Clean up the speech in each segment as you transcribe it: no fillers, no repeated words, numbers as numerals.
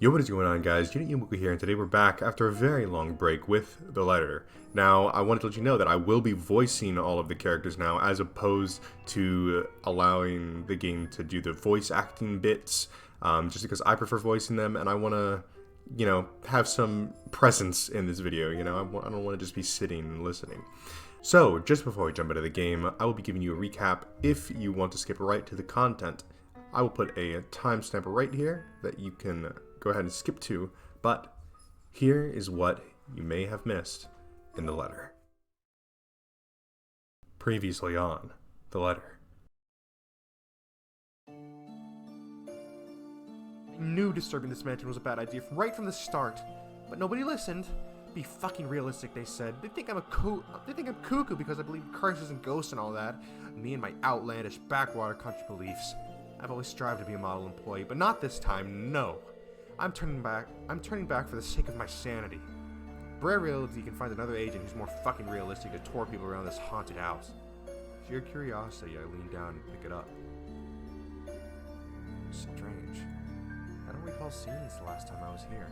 Yo, what is going on, guys? J.Yumeko here, and today we're back after a very long break with the letter. Now, I wanted to let you know that I will be voicing all of the characters now, as opposed to allowing the game to do the voice acting bits, just because I prefer voicing them, and I want to, have some presence in this video, I don't want to just be sitting and listening. So, just before we jump into the game, I will be giving you a recap if you want to skip right to the content. I will put a timestamp right here that you can go ahead and skip to, but here is what you may have missed in the letter. Previously on the letter. I knew disturbing this mansion was a bad idea right from the start, but nobody listened. Be fucking realistic, they said. They think I'm cuckoo because I believe in curses and ghosts and all that. Me and my outlandish backwater country beliefs. I've always strived to be a model employee, but not this time, no. I'm turning back for the sake of my sanity. Rare reality can find another agent who's more fucking realistic to tour people around this haunted house. Sheer curiosity, I leaned down and pick it up. Strange. I don't recall seeing this the last time I was here.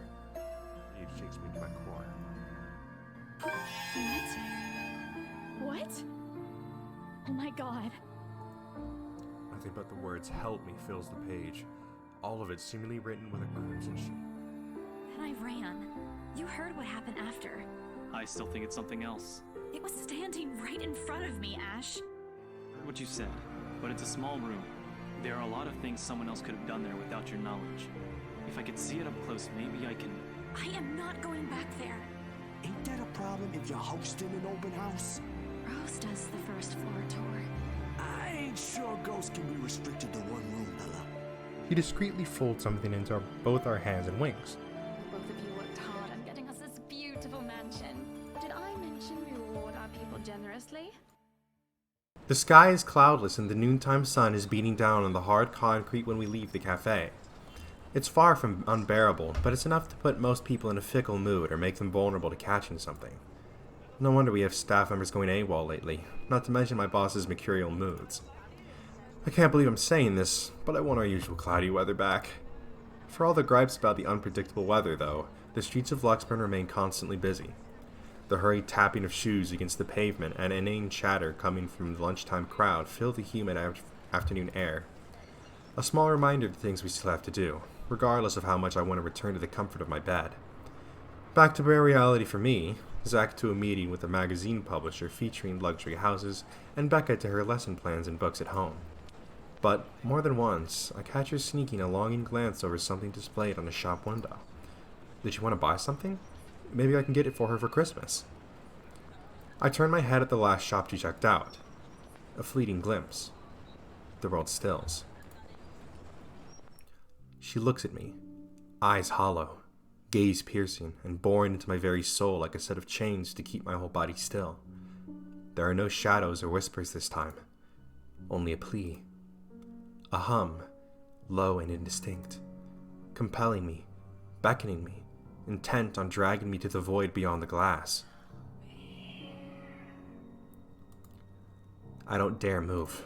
It shakes me to my core. What? Oh my god. Nothing but the words "help me" fills the page. All of it seemingly written with a crimson sheet. Then I ran. You heard what happened after. I still think it's something else. It was standing right in front of me, Ash. Heard what you said, but it's a small room. There are a lot of things someone else could have done there without your knowledge. If I could see it up close, maybe I can... I am not going back there. Ain't that a problem if you're hosting an open house? Rose does the first floor tour. I ain't sure ghosts can be restricted to one room, Bella. He discreetly folds something into both our hands and winks. Both of you worked hard on getting us this beautiful mansion. Did I mention we reward our people generously? The sky is cloudless and the noontime sun is beating down on the hard concrete when we leave the cafe. It's far from unbearable, but it's enough to put most people in a fickle mood or make them vulnerable to catching something. No wonder we have staff members going AWOL lately, not to mention my boss's mercurial moods. I can't believe I'm saying this, but I want our usual cloudy weather back. For all the gripes about the unpredictable weather, though, the streets of Luxburn remain constantly busy. The hurried tapping of shoes against the pavement and inane chatter coming from the lunchtime crowd fill the humid afternoon air. A small reminder of the things we still have to do, regardless of how much I want to return to the comfort of my bed. Back to bare reality for me, Zach to a meeting with a magazine publisher featuring luxury houses, and Becca to her lesson plans and books at home. But, more than once, I catch her sneaking a longing glance over something displayed on a shop window. Did she want to buy something? Maybe I can get it for her for Christmas. I turn my head at the last shop she checked out. A fleeting glimpse. The world stills. She looks at me, eyes hollow, gaze piercing, and boring into my very soul like a set of chains to keep my whole body still. There are no shadows or whispers this time, only a plea. A hum, low and indistinct, compelling me, beckoning me, intent on dragging me to the void beyond the glass. I don't dare move.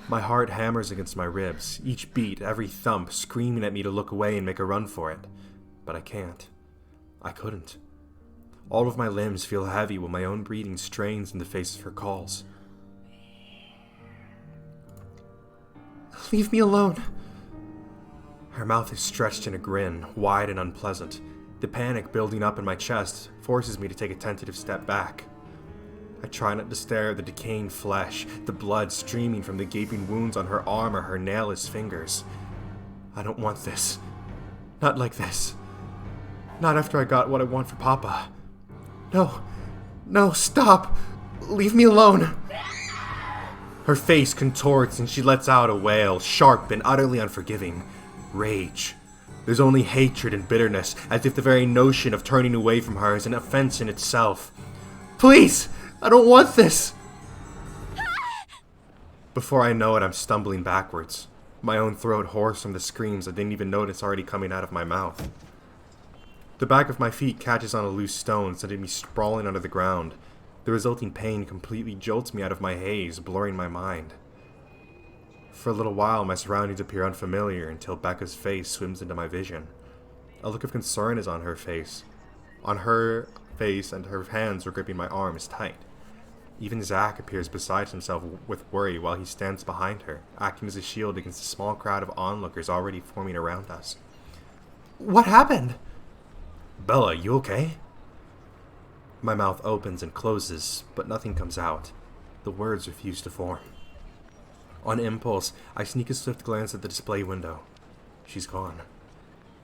My heart hammers against my ribs, each beat, every thump, screaming at me to look away and make a run for it. But I can't. I couldn't. All of my limbs feel heavy while my own breathing strains in the face of her calls. Leave me alone. Her mouth is stretched in a grin, wide and unpleasant. The panic building up in my chest forces me to take a tentative step back. I try not to stare at the decaying flesh, the blood streaming from the gaping wounds on her arm or her nailless fingers. I don't want this. Not like this. Not after I got what I want for Papa. No, stop! Leave me alone! Her face contorts and she lets out a wail, sharp and utterly unforgiving. Rage. There's only hatred and bitterness, as if the very notion of turning away from her is an offense in itself. Please! I don't want this! Before I know it, I'm stumbling backwards, my own throat hoarse from the screams I didn't even notice already coming out of my mouth. The back of my feet catches on a loose stone, sending me sprawling under the ground. The resulting pain completely jolts me out of my haze, blurring my mind. For a little while, my surroundings appear unfamiliar until Becca's face swims into my vision. A look of concern is on her face. On her face, and her hands are gripping my arms tight. Even Zach appears beside himself with worry while he stands behind her, acting as a shield against a small crowd of onlookers already forming around us. What happened? Bella, you okay? My mouth opens and closes, but nothing comes out. The words refuse to form. On impulse, I sneak a swift glance at the display window. She's gone.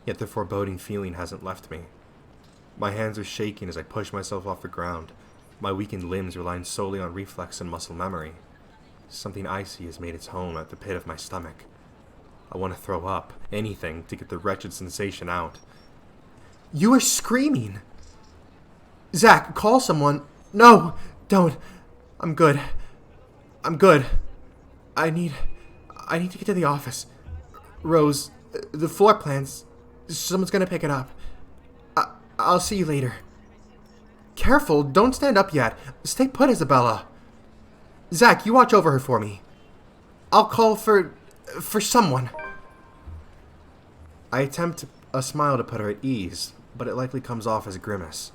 Yet the foreboding feeling hasn't left me. My hands are shaking as I push myself off the ground, my weakened limbs relying solely on reflex and muscle memory. Something icy has made its home at the pit of my stomach. I want to throw up, anything, to get the wretched sensation out. You are screaming! Zach, call someone. No, don't. I'm good. I'm good. I need to get to the office. Rose, the floor plans. Someone's gonna pick it up. I'll see you later. Careful, don't stand up yet. Stay put, Isabella. Zach, you watch over her for me. I'll call for someone. I attempt a smile to put her at ease, but it likely comes off as a grimace.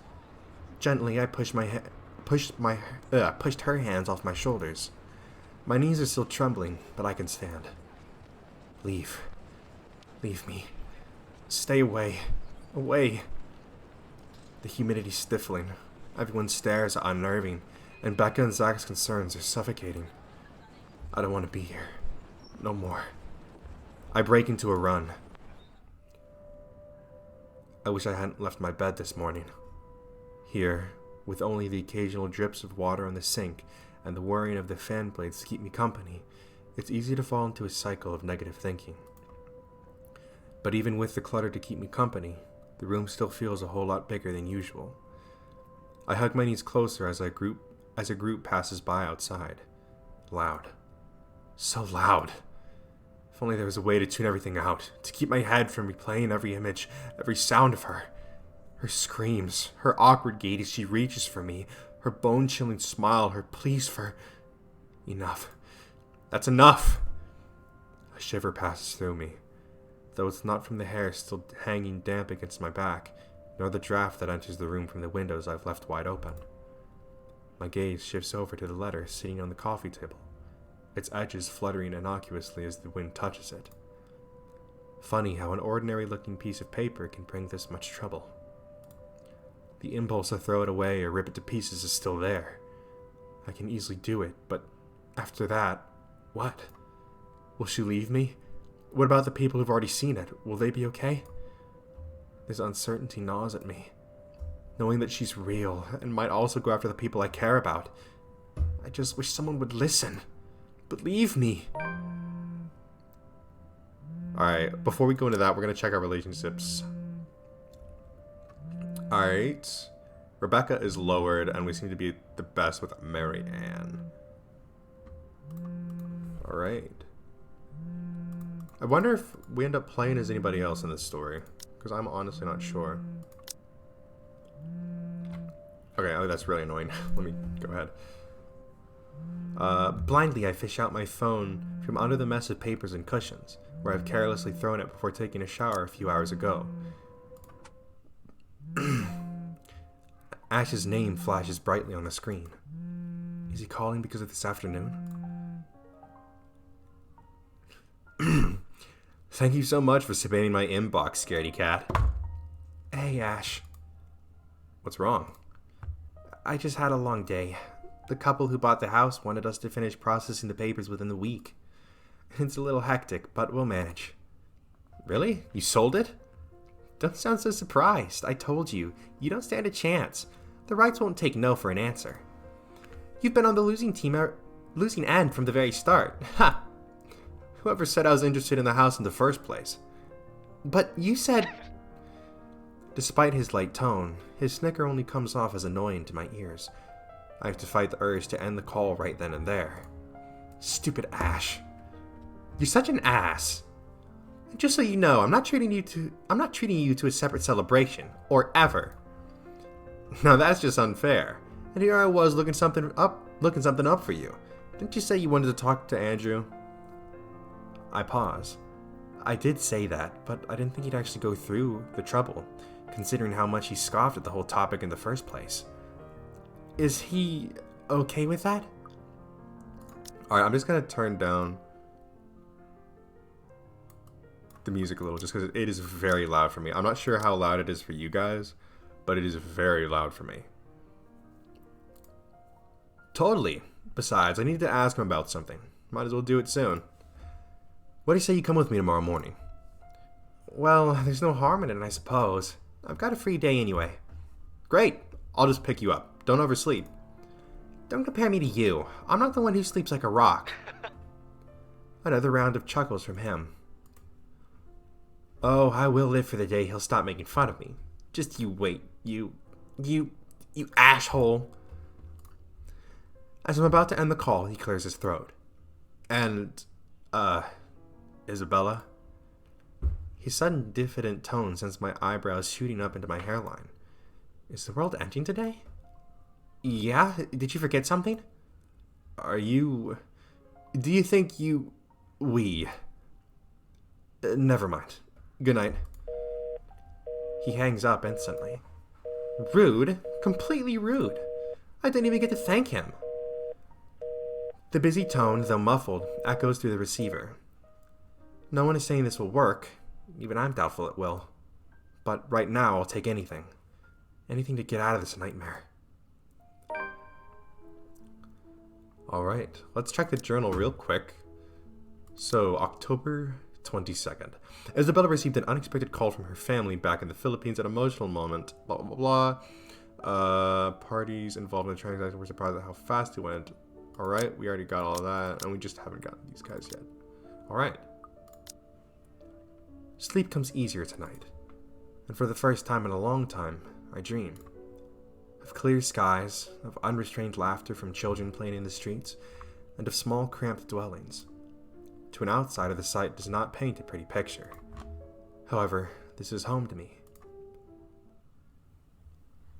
Gently, I pushed her hands off my shoulders. My knees are still trembling, but I can stand. Leave. Leave me. Stay away. Away. The humidity stifling. Everyone's stares are unnerving, and Becca and Zach's concerns are suffocating. I don't want to be here. No more. I break into a run. I wish I hadn't left my bed this morning. Here, with only the occasional drips of water on the sink and the whirring of the fan blades to keep me company, it's easy to fall into a cycle of negative thinking. But even with the clutter to keep me company, the room still feels a whole lot bigger than usual. I hug my knees closer as a group passes by outside. Loud. So loud. If only there was a way to tune everything out, to keep my head from replaying every image, every sound of her. Her screams, her awkward gait as she reaches for me, her bone-chilling smile, her pleas for... Enough. That's enough! A shiver passes through me, though it's not from the hair still hanging damp against my back, nor the draft that enters the room from the windows I've left wide open. My gaze shifts over to the letter sitting on the coffee table, its edges fluttering innocuously as the wind touches it. Funny how an ordinary-looking piece of paper can bring this much trouble. The impulse to throw it away or rip it to pieces is still there. I can easily do it, but after that, what? Will she leave me? What about the people who've already seen it? Will they be okay? This uncertainty gnaws at me, knowing that she's real and might also go after the people I care about. I just wish someone would listen. Believe me. Alright, before we go into that, we're going to check our relationships. Alright. Rebecca is lowered, and we seem to be the best with Mary Ann. Alright. I wonder if we end up playing as anybody else in this story, because I'm honestly not sure. Okay, oh, that's really annoying. Let me go ahead. Blindly, I fish out my phone from under the mess of papers and cushions, where I've carelessly thrown it before taking a shower a few hours ago. Ash's name flashes brightly on the screen. Is he calling because of this afternoon? Thank you so much for spamming my inbox, scaredy cat. Hey, Ash. What's wrong? I just had a long day. The couple who bought the house wanted us to finish processing the papers within the week. It's a little hectic, but we'll manage. Really? You sold it? Don't sound so surprised. I told you. You don't stand a chance. The rights won't take no for an answer. You've been on the losing end from the very start. Ha! Whoever said I was interested in the house in the first place? But you said... Despite his light tone, his snicker only comes off as annoying to my ears. I have to fight the urge to end the call right then and there. Stupid Ash. You're such an ass. Just so you know, I'm not treating you to a separate celebration, or ever. Now that's just unfair. And here I was looking something up for you. Didn't you say you wanted to talk to Andrew? I pause. I did say that, but I didn't think he'd actually go through the trouble, considering how much he scoffed at the whole topic in the first place. Is he okay with that? Alright, I'm just gonna turn down the music a little, just because it is very loud for me. I'm not sure how loud it is for you guys, but it is very loud for me. Totally. Besides, I need to ask him about something. Might as well do it soon. What do you say you come with me tomorrow morning? Well, there's no harm in it, I suppose. I've got a free day anyway. Great. I'll just pick you up. Don't oversleep. Don't compare me to you. I'm not the one who sleeps like a rock. Another round of chuckles from him. Oh, I will live for the day he'll stop making fun of me. Just you wait. You asshole. As I'm about to end the call, he clears his throat. And, Isabella? His sudden diffident tone sends my eyebrows shooting up into my hairline. Is the world ending today? Yeah? Did you forget something? Do you think never mind. Good night. He hangs up instantly. Rude? Completely rude. I didn't even get to thank him. The busy tone, though muffled, echoes through the receiver. No one is saying this will work. Even I'm doubtful it will. But right now, I'll take anything. Anything to get out of this nightmare. Alright, let's check the journal real quick. So, October 22nd. Isabella received an unexpected call from her family back in the Philippines at an emotional moment. Blah, blah, blah, blah. Parties involved in the transaction were surprised at how fast it went. Alright, we already got all of that, and we just haven't gotten these guys yet. Alright. Sleep comes easier tonight. And for the first time in a long time, I dream. Of clear skies, of unrestrained laughter from children playing in the streets, and of small cramped dwellings. To an outsider, the sight does not paint a pretty picture. However, this is home to me.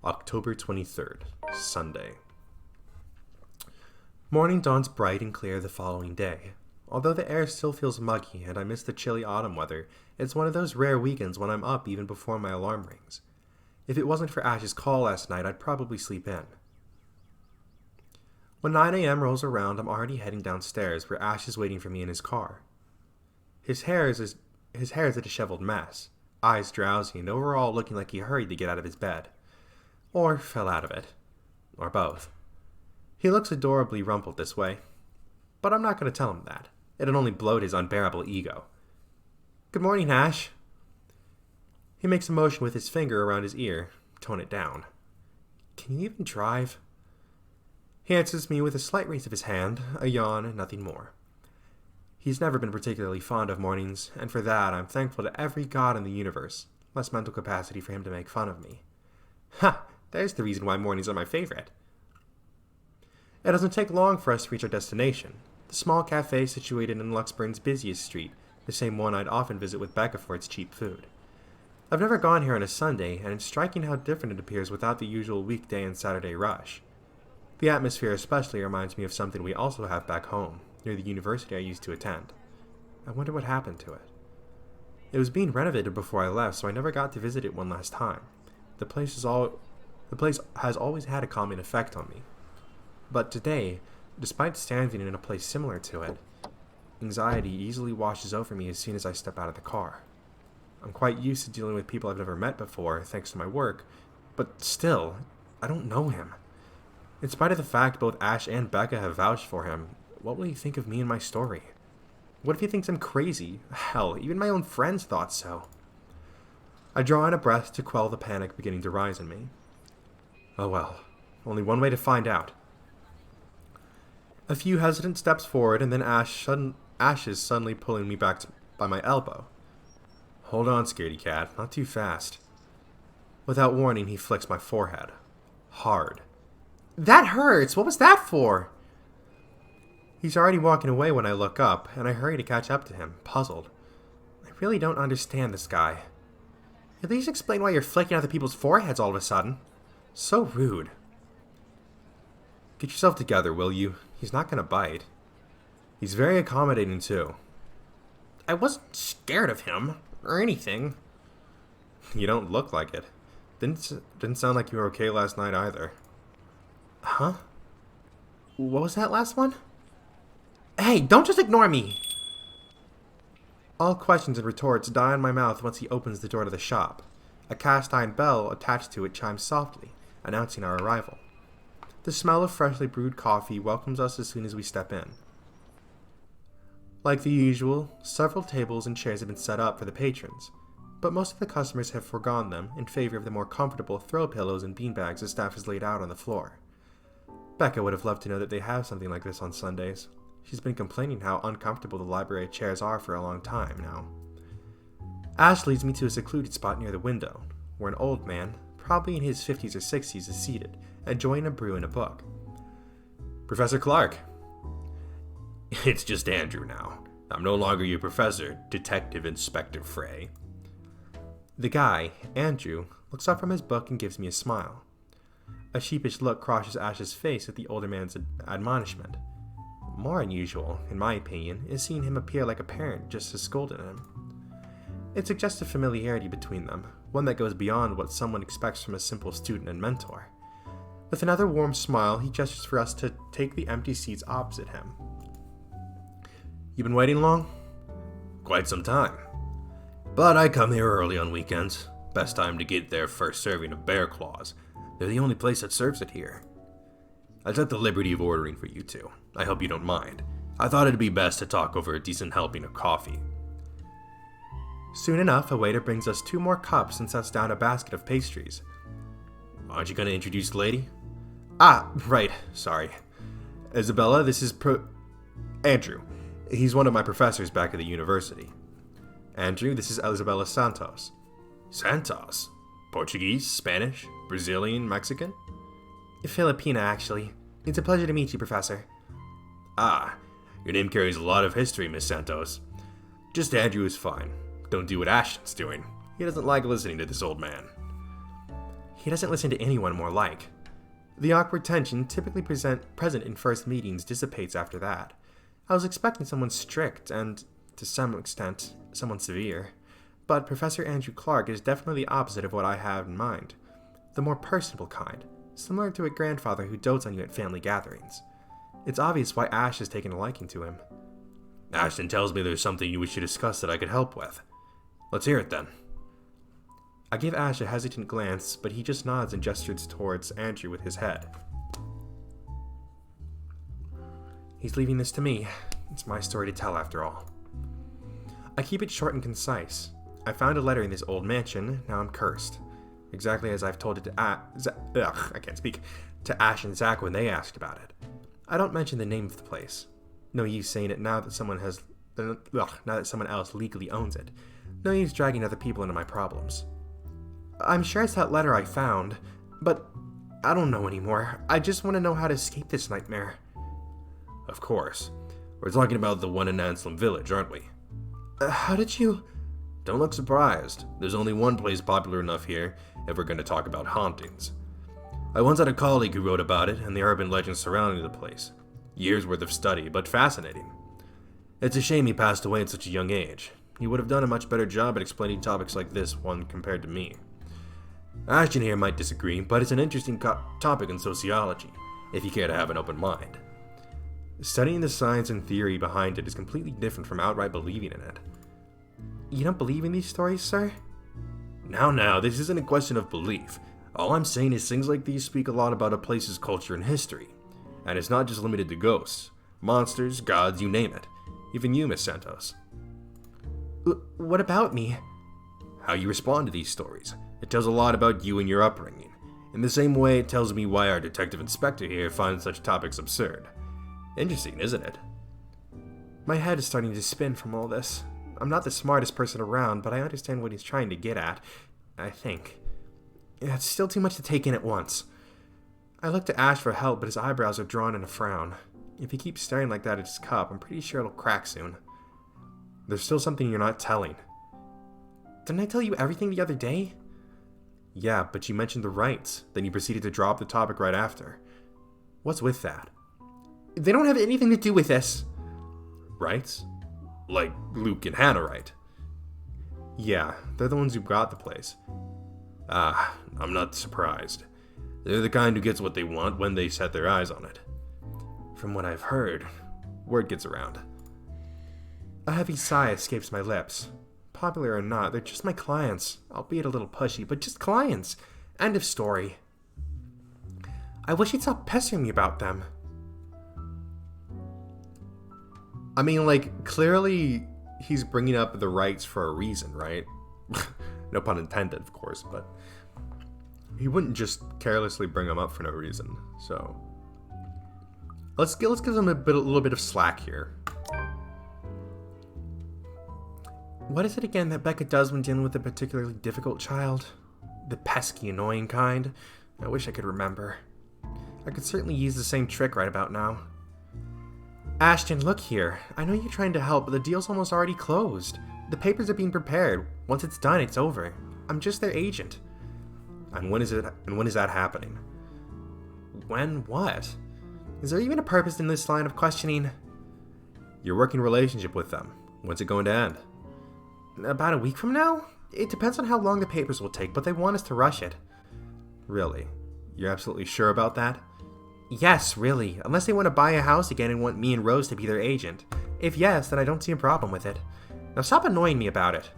October 23rd, Sunday. Morning dawns bright and clear the following day. Although the air still feels muggy and I miss the chilly autumn weather, it's one of those rare weekends when I'm up even before my alarm rings. If it wasn't for Ash's call last night, I'd probably sleep in. When 9 a.m. rolls around, I'm already heading downstairs where Ash is waiting for me in his car. His hair is a disheveled mess, eyes drowsy, and overall looking like he hurried to get out of his bed. Or fell out of it. Or both. He looks adorably rumpled this way. But I'm not going to tell him that. It'd only bloat his unbearable ego. Good morning, Ash. He makes a motion with his finger around his ear. Tone it down. Can you even drive? He answers me with a slight raise of his hand, a yawn, and nothing more. He's never been particularly fond of mornings, and for that I'm thankful to every god in the universe. Less mental capacity for him to make fun of me. Ha! There's the reason why mornings are my favorite. It doesn't take long for us to reach our destination, the small cafe situated in Luxburn's busiest street, the same one I'd often visit with Becca for its cheap food. I've never gone here on a Sunday, and it's striking how different it appears without the usual weekday and Saturday rush. The atmosphere especially reminds me of something we also have back home, near the university I used to attend. I wonder what happened to it. It was being renovated before I left, so I never got to visit it one last time. The place has always had a calming effect on me. But today, despite standing in a place similar to it, anxiety easily washes over me as soon as I step out of the car. I'm quite used to dealing with people I've never met before, thanks to my work, but still, I don't know him. In spite of the fact both Ash and Becca have vouched for him, what will he think of me and my story? What if he thinks I'm crazy? Hell, even my own friends thought so. I draw in a breath to quell the panic beginning to rise in me. Oh well, only one way to find out. A few hesitant steps forward, and then Ash is suddenly pulling me back by my elbow. Hold on, scaredy cat, not too fast. Without warning, he flicks my forehead. Hard. That hurts! What was that for? He's already walking away when I look up, and I hurry to catch up to him, puzzled. I really don't understand this guy. At least explain why you're flicking other people's foreheads all of a sudden. So rude. Get yourself together, will you? He's not gonna bite. He's very accommodating, too. I wasn't scared of him, or anything. You don't look like it. Didn't sound like you were okay last night either. Huh? What was that last one? Hey, don't just ignore me! All questions and retorts die in my mouth once he opens the door to the shop. A cast iron bell attached to it chimes softly, announcing our arrival. The smell of freshly brewed coffee welcomes us as soon as we step in. Like the usual, several tables and chairs have been set up for the patrons, but most of the customers have forgone them in favor of the more comfortable throw pillows and beanbags the staff has laid out on the floor. Becca would have loved to know that they have something like this on Sundays. She's been complaining how uncomfortable the library chairs are for a long time now. Ash leads me to a secluded spot near the window, where an old man, probably in his 50s or 60s, is seated, enjoying a brew and a book. Professor Clark. It's just Andrew now. I'm no longer your professor, Detective Inspector Frey. The guy, Andrew, looks up from his book and gives me a smile. A sheepish look crosses Ash's face at the older man's admonishment. More unusual, in my opinion, is seeing him appear like a parent just as scolded him. It suggests a familiarity between them, one that goes beyond what someone expects from a simple student and mentor. With another warm smile, he gestures for us to take the empty seats opposite him. You been waiting long? Quite some time. But I come here early on weekends. Best time to get their first serving of bear claws. They're the only place that serves it here. I took the liberty of ordering for you two. I hope you don't mind. I thought it'd be best to talk over a decent helping of coffee. Soon enough, a waiter brings us 2 more cups and sets down a basket of pastries. Aren't you going to introduce the lady? Ah, right. Sorry. Isabella, this is Andrew. He's one of my professors back at the university. Andrew, this is Isabella Santos. Santos? Portuguese, Spanish, Brazilian, Mexican? Filipina, actually. It's a pleasure to meet you, Professor. Ah, your name carries a lot of history, Miss Santos. Just Andrew is fine. Don't do what Ashton's doing. He doesn't like listening to this old man. He doesn't listen to anyone more like. The awkward tension typically present in first meetings dissipates after that. I was expecting someone strict and, to some extent, someone severe. But Professor Andrew Clark is definitely the opposite of what I have in mind. The more personable kind, similar to a grandfather who dotes on you at family gatherings. It's obvious why Ash has taken a liking to him. Ashton tells me there's something you wish to discuss that I could help with. Let's hear it then. I give Ash a hesitant glance, but he just nods and gestures towards Andrew with his head. He's leaving this to me. It's my story to tell after all. I keep it short and concise. I found a letter in this old mansion, now I'm cursed. Exactly as I've told it to Ash and Zach when they asked about it. I don't mention the name of the place. No use saying it now that someone else legally owns it. No use dragging other people into my problems. I'm sure it's that letter I found, but I don't know anymore. I just want to know how to escape this nightmare. Of course. We're talking about the one in Anselm Village, aren't we? How did you... Don't look surprised. There's only one place popular enough here if we're going to talk about hauntings. I once had a colleague who wrote about it and the urban legends surrounding the place. Years worth of study, but fascinating. It's a shame he passed away at such a young age. He would have done a much better job at explaining topics like this one compared to me. Ashton here might disagree, but it's an interesting topic in sociology, if you care to have an open mind. Studying the science and theory behind it is completely different from outright believing in it. You don't believe in these stories, sir? Now, this isn't a question of belief. All I'm saying is things like these speak a lot about a place's culture and history. And it's not just limited to ghosts. Monsters, gods, you name it. Even you, Miss Santos. What about me? How you respond to these stories. It tells a lot about you and your upbringing. In the same way, it tells me why our detective inspector here finds such topics absurd. Interesting, isn't it? My head is starting to spin from all this. I'm not the smartest person around, but I understand what he's trying to get at. I think. It's still too much to take in at once. I look to Ash for help, but his eyebrows are drawn in a frown. If he keeps staring like that at his cup, I'm pretty sure it'll crack soon. There's still something you're not telling. Didn't I tell you everything the other day? Yeah, but you mentioned the rights. Then you proceeded to drop the topic right after. What's with that? They don't have anything to do with this. Rights? Like Luke and Hannah, right? Yeah, they're the ones who got the place. Ah, I'm not surprised. They're the kind who gets what they want when they set their eyes on it. From what I've heard, word gets around. A heavy sigh escapes my lips. Popular or not, they're just my clients, albeit a little pushy, but just clients. End of story. I wish he'd stop pestering me about them. I mean, like, clearly he's bringing up the rights for a reason, right? No pun intended, of course, but he wouldn't just carelessly bring them up for no reason. So let's give them a little bit of slack here. What is it again that Becca does when dealing with a particularly difficult child? The pesky, annoying kind? I wish I could remember. I could certainly use the same trick right about now. Ashton, look here. I know you're trying to help, but the deal's almost already closed. The papers are being prepared. Once it's done, it's over. I'm just their agent. And when is that happening? When what? Is there even a purpose in this line of questioning? Your working relationship with them. When's it going to end? About a week from now? It depends on how long the papers will take, but they want us to rush it. Really? You're absolutely sure about that? Yes, really. Unless they want to buy a house again and want me and Rose to be their agent. If yes, then I don't see a problem with it. Now stop annoying me about it.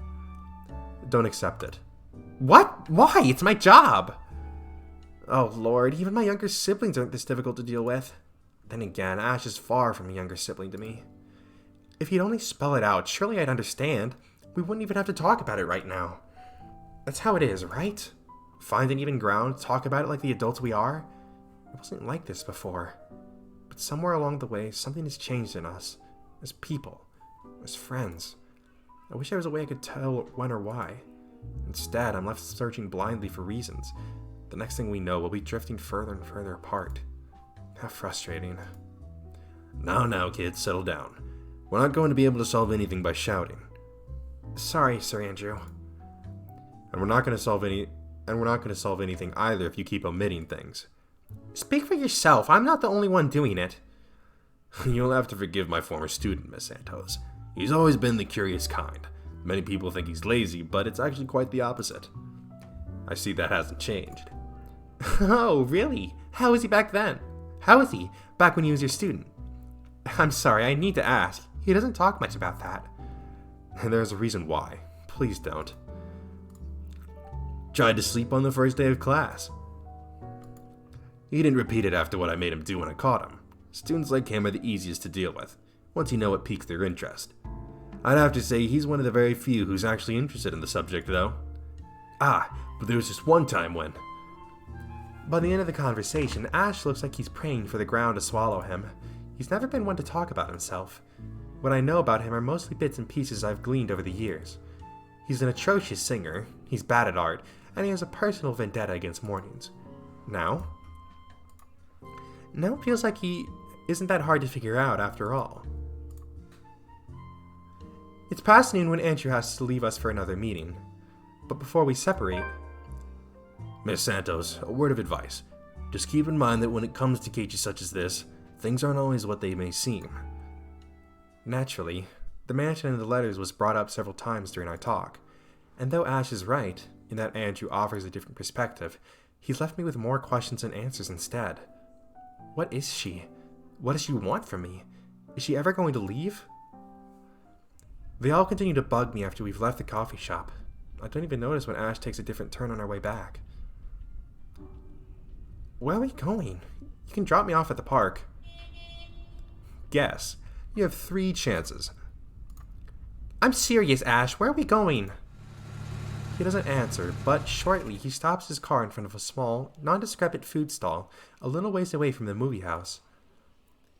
Don't accept it. What? Why? It's my job! Oh lord, even my younger siblings aren't this difficult to deal with. Then again, Ash is far from a younger sibling to me. If he'd only spell it out, surely I'd understand. We wouldn't even have to talk about it right now. That's how it is, right? Find an even ground, talk about it like the adults we are. It wasn't like this before. But somewhere along the way, something has changed in us. As people. As friends. I wish there was a way I could tell when or why. Instead, I'm left searching blindly for reasons. The next thing we know, we'll be drifting further and further apart. How frustrating. Now, kids, settle down. We're not going to be able to solve anything by shouting. Sorry, Sir Andrew. And we're not going to solve anything either if you keep omitting things. Speak for yourself. I'm not the only one doing it. You'll have to forgive my former student, Miss Santos. He's always been the curious kind. Many people think he's lazy, but it's actually quite the opposite. I see that hasn't changed. Oh, really? How was he back then? How was he back when he was your student? I'm sorry, I need to ask. He doesn't talk much about that. And there's a reason why. Please don't. Tried to sleep on the first day of class. He didn't repeat it after what I made him do when I caught him. Students like him are the easiest to deal with, once you know what piques their interest. I'd have to say he's one of the very few who's actually interested in the subject, though. Ah, but there was just one time when... By the end of the conversation, Ash looks like he's praying for the ground to swallow him. He's never been one to talk about himself. What I know about him are mostly bits and pieces I've gleaned over the years. He's an atrocious singer, he's bad at art, and he has a personal vendetta against mornings. Now it feels like he isn't that hard to figure out after all. It's past noon when Andrew has to leave us for another meeting. But before we separate... Miss Santos, a word of advice. Just keep in mind that when it comes to cases such as this, things aren't always what they may seem. Naturally, the mansion in the letters was brought up several times during our talk, and though Ash is right in that Andrew offers a different perspective, he's left me with more questions than answers instead. What is she? What does she want from me? Is she ever going to leave? They all continue to bug me after we've left the coffee shop. I don't even notice when Ash takes a different turn on our way back. Where are we going? You can drop me off at the park. Guess. You have 3 chances. I'm serious, Ash. Where are we going? He doesn't answer, but shortly he stops his car in front of a small, nondescript food stall a little ways away from the movie house.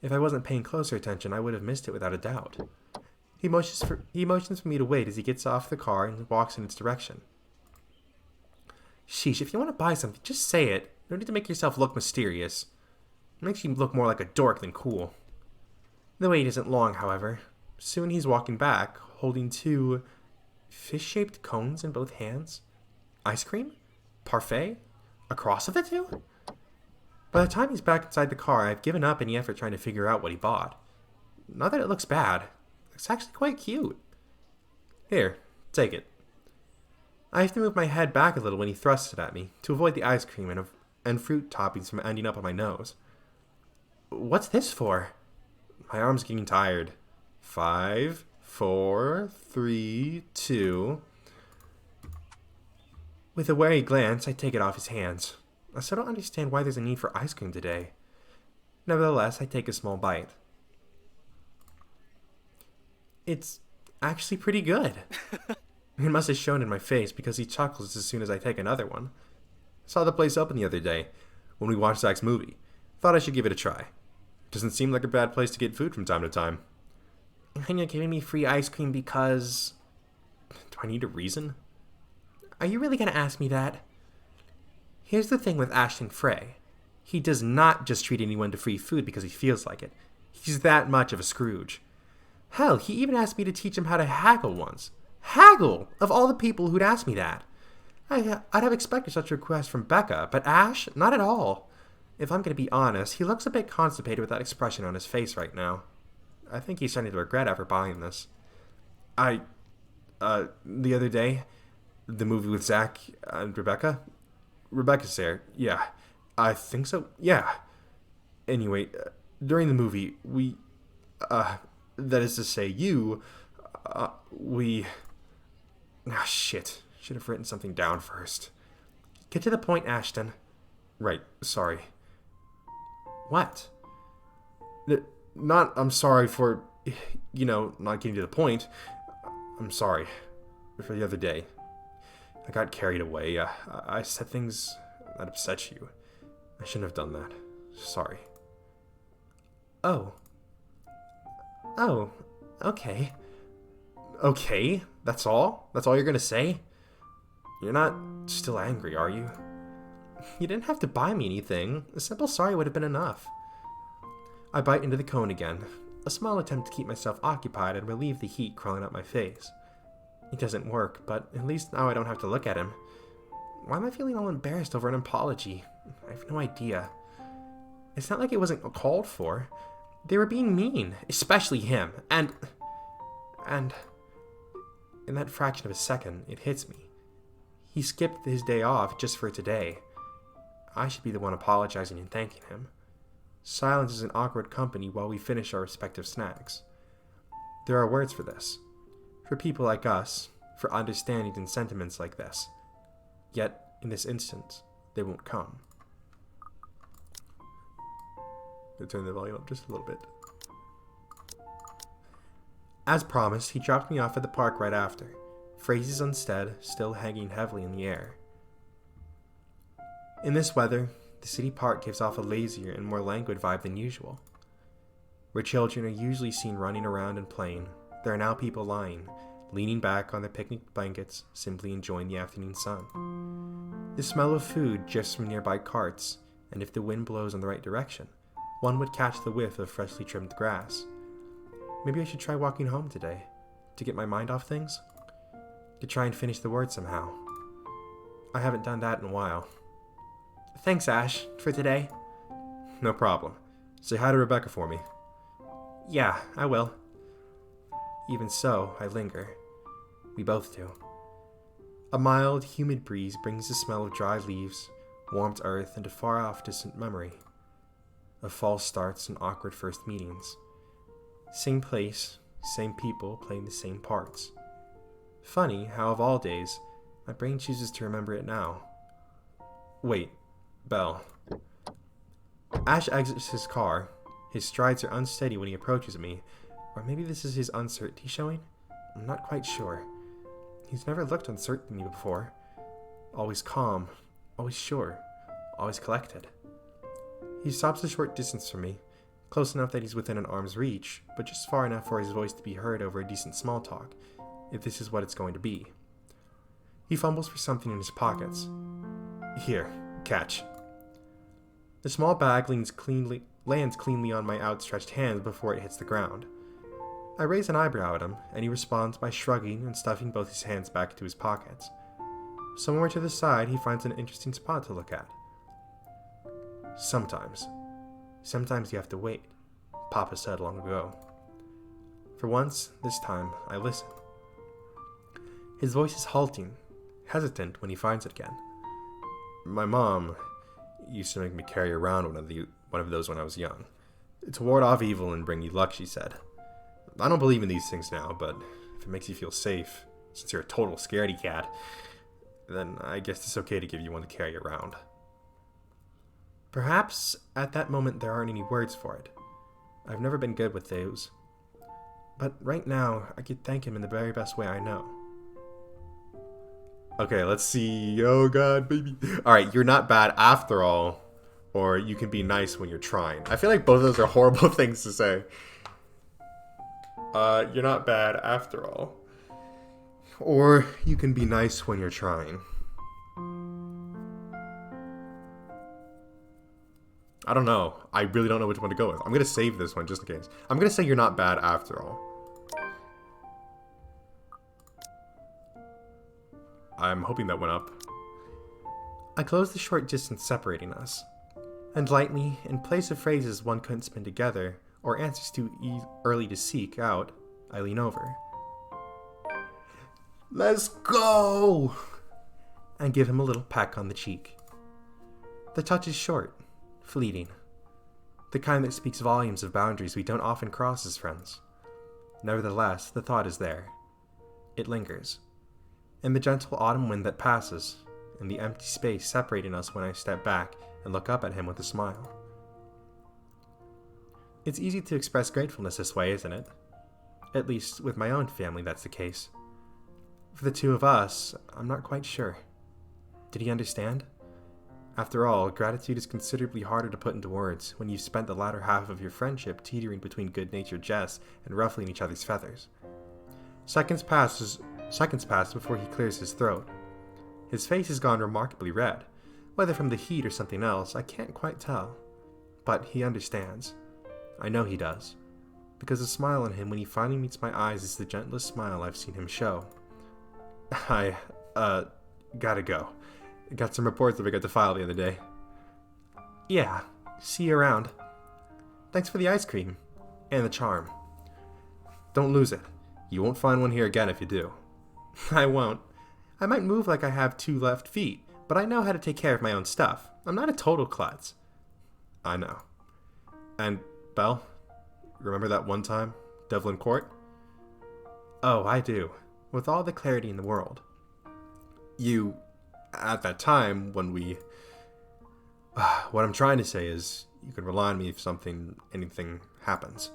If I wasn't paying closer attention, I would have missed it without a doubt. He motions for me to wait as he gets off the car and walks in its direction. Sheesh, if you want to buy something, just say it. You don't need to make yourself look mysterious. It makes you look more like a dork than cool. The wait isn't long, however. Soon he's walking back, holding 2 fish-shaped cones in both hands. Ice cream? Parfait? A cross of the 2? By the time he's back inside the car, I've given up any effort trying to figure out what he bought. Not that it looks bad. It's actually quite cute. Here, take it. I have to move my head back a little when he thrusts it at me to avoid the ice cream and fruit toppings from ending up on my nose. What's this for? My arm's getting tired. 5, 4, 3, 2. With a wary glance, I take it off his hands. I still don't understand why there's a need for ice cream today. Nevertheless, I take a small bite. It's actually pretty good. It must have shown in my face because he chuckles as soon as I take another one. Saw the place open the other day when we watched Zach's movie. Thought I should give it a try. Doesn't seem like a bad place to get food from time to time. And you're giving me free ice cream because... Do I need a reason? Are you really going to ask me that? Here's the thing with Ashton Frey. He does not just treat anyone to free food because he feels like it. He's that much of a Scrooge. Hell, he even asked me to teach him how to haggle once. Haggle! Of all the people who'd ask me that. I'd have expected such a request from Becca, but Ash, not at all. If I'm going to be honest, he looks a bit constipated with that expression on his face right now. I think he's starting to regret ever buying this. The other day, the movie with Zach and Rebecca? Rebecca's there, yeah. I think so, yeah. Anyway, during the movie, we, that is to say, we... Ah, shit. Should have written something down first. Get to the point, Ashton. Right, sorry. What? I'm sorry for, not getting to the point. I'm sorry for the other day. I got carried away. I said things that upset you. I shouldn't have done that. Sorry. Oh, okay. Okay? That's all? That's all you're gonna say? You're not still angry, are you? You didn't have to buy me anything. A simple sorry would have been enough. I bite into the cone again, a small attempt to keep myself occupied and relieve the heat crawling up my face. It doesn't work, but at least now I don't have to look at him. Why am I feeling all embarrassed over an apology? I have no idea. It's not like it wasn't called for. They were being mean, especially him, and in that fraction of a second, it hits me. He skipped his day off just for today. I should be the one apologizing and thanking him. Silence is an awkward company while we finish our respective snacks. There are words for this. For people like us, for understandings and sentiments like this. Yet, in this instance, they won't come. I'll turn the volume up just a little bit. As promised, he dropped me off at the park right after, phrases instead still hanging heavily in the air. In this weather, the city park gives off a lazier and more languid vibe than usual. Where children are usually seen running around and playing, there are now people lying, leaning back on their picnic blankets, simply enjoying the afternoon sun. The smell of food drifts from nearby carts, and if the wind blows in the right direction, one would catch the whiff of freshly trimmed grass. Maybe I should try walking home today, to get my mind off things? To try and finish the word somehow. I haven't done that in a while. Thanks, Ash, for today. No problem. Say hi to Rebecca for me. Yeah, I will. Even so, I linger. We both do. A mild, humid breeze brings the smell of dry leaves, warmed earth, and a far-off distant memory. Of false starts and awkward first meetings. Same place, same people playing the same parts. Funny how of all days, my brain chooses to remember it now. Wait, Belle. Ash exits his car. His strides are unsteady when he approaches me, or maybe this is his uncertainty showing? I'm not quite sure. He's never looked uncertain to me before. Always calm, always sure, always collected. He stops a short distance from me, close enough that he's within an arm's reach, but just far enough for his voice to be heard over a decent small talk, if this is what it's going to be. He fumbles for something in his pockets. Here, catch. The small bag lands cleanly on my outstretched hand before it hits the ground. I raise an eyebrow at him, and he responds by shrugging and stuffing both his hands back into his pockets. Somewhere to the side, he finds an interesting spot to look at. Sometimes you have to wait, Papa said long ago. For once, this time, I listen. His voice is halting, hesitant when he finds it again. My mom used to make me carry around one of those when I was young. To ward off evil and bring you luck, she said. I don't believe in these things now, but if it makes you feel safe, since you're a total scaredy cat, then I guess it's okay to give you one to carry around. Perhaps at that moment there aren't any words for it. I've never been good with those. But right now, I could thank him in the very best way I know. Okay, let's see. Oh god, baby. Alright, you're not bad after all. Or you can be nice when you're trying. I feel like both of those are horrible things to say. You're not bad after all. Or you can be nice when you're trying. I don't know. I really don't know which one to go with. I'm gonna save this one just in case. I'm gonna say you're not bad after all. I'm hoping that went up. I closed the short distance separating us. And lightly, in place of phrases one couldn't spin together, or answers too early to seek out, I lean over. Let's go! And give him a little peck on the cheek. The touch is short, fleeting. The kind that speaks volumes of boundaries we don't often cross as friends. Nevertheless, the thought is there. It lingers. In the gentle autumn wind that passes, in the empty space separating us when I step back and look up at him with a smile. It's easy to express gratefulness this way, isn't it? At least, with my own family, that's the case. For the two of us, I'm not quite sure. Did he understand? After all, gratitude is considerably harder to put into words when you've spent the latter half of your friendship teetering between good-natured jests and ruffling each other's feathers. Seconds pass before he clears his throat. His face has gone remarkably red. Whether from the heat or something else, I can't quite tell. But he understands. I know he does. Because the smile on him when he finally meets my eyes is the gentlest smile I've seen him show. I, gotta go. Got some reports that we got to file the other day. Yeah, see you around. Thanks for the ice cream. And the charm. Don't lose it. You won't find one here again if you do. I won't. I might move like I have 2 left feet, but I know how to take care of my own stuff. I'm not a total klutz. I know. And, Belle, remember that one time? Devlin Court? Oh, I do. With all the clarity in the world. You, at that time, when we... what I'm trying to say is, you can rely on me if anything happens.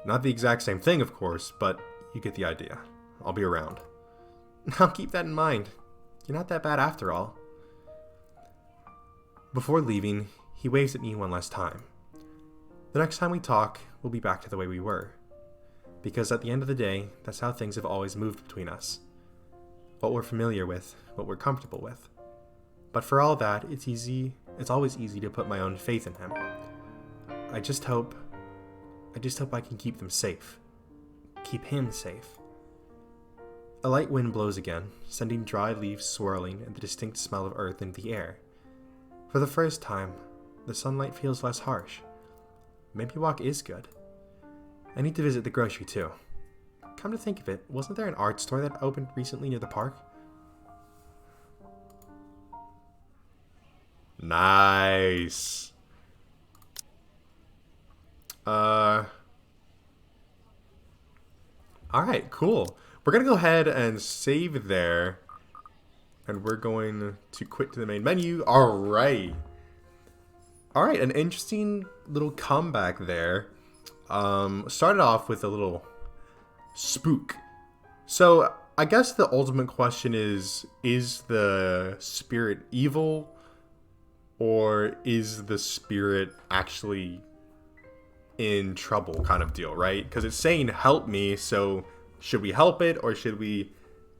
Not the exact same thing, of course, but you get the idea. I'll be around. I'll keep that in mind. You're not that bad after all. Before leaving, he waves at me one last time. The next time we talk, we'll be back to the way we were. Because at the end of the day, that's how things have always moved between us. What we're familiar with, what we're comfortable with. But for all that, it's always easy to put my own faith in him. I just hope I can keep them safe. Keep him safe. A light wind blows again, sending dry leaves swirling and the distinct smell of earth into the air. For the first time, the sunlight feels less harsh. Maybe a walk is good. I need to visit the grocery too. Come to think of it, wasn't there an art store that opened recently near the park? Nice. Alright, cool. We're gonna go ahead and save there. And we're going to quit to the main menu. Alright. Alright, an interesting little comeback there. Started off with a little spook. So, I guess the ultimate question is the spirit evil? Or is the spirit actually in trouble kind of deal, right? Because it's saying help me, so should we help it or should we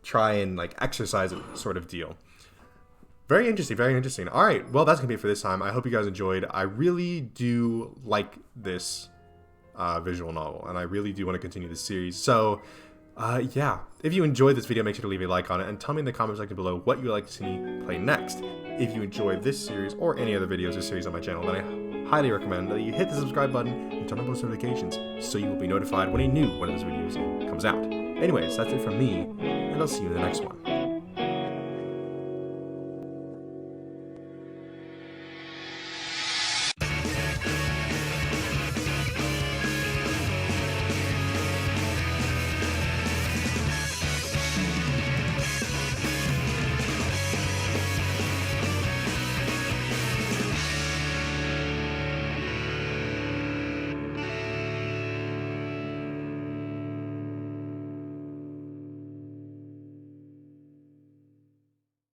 try and like exercise it sort of deal? Very interesting, very interesting. All right, well, that's gonna be it for this time. I hope you guys enjoyed. I really do like this visual novel, and I really do want to continue this series. So yeah, if you enjoyed this video, make sure to leave a like on it and tell me in the comment section below what you would like to see me play next. If you enjoyed this series or any other videos or series on my channel, then I highly recommend that you hit the subscribe button and turn on post notifications so you will be notified when a new one of those videos comes out. Anyways, that's it from me, and I'll see you in the next one.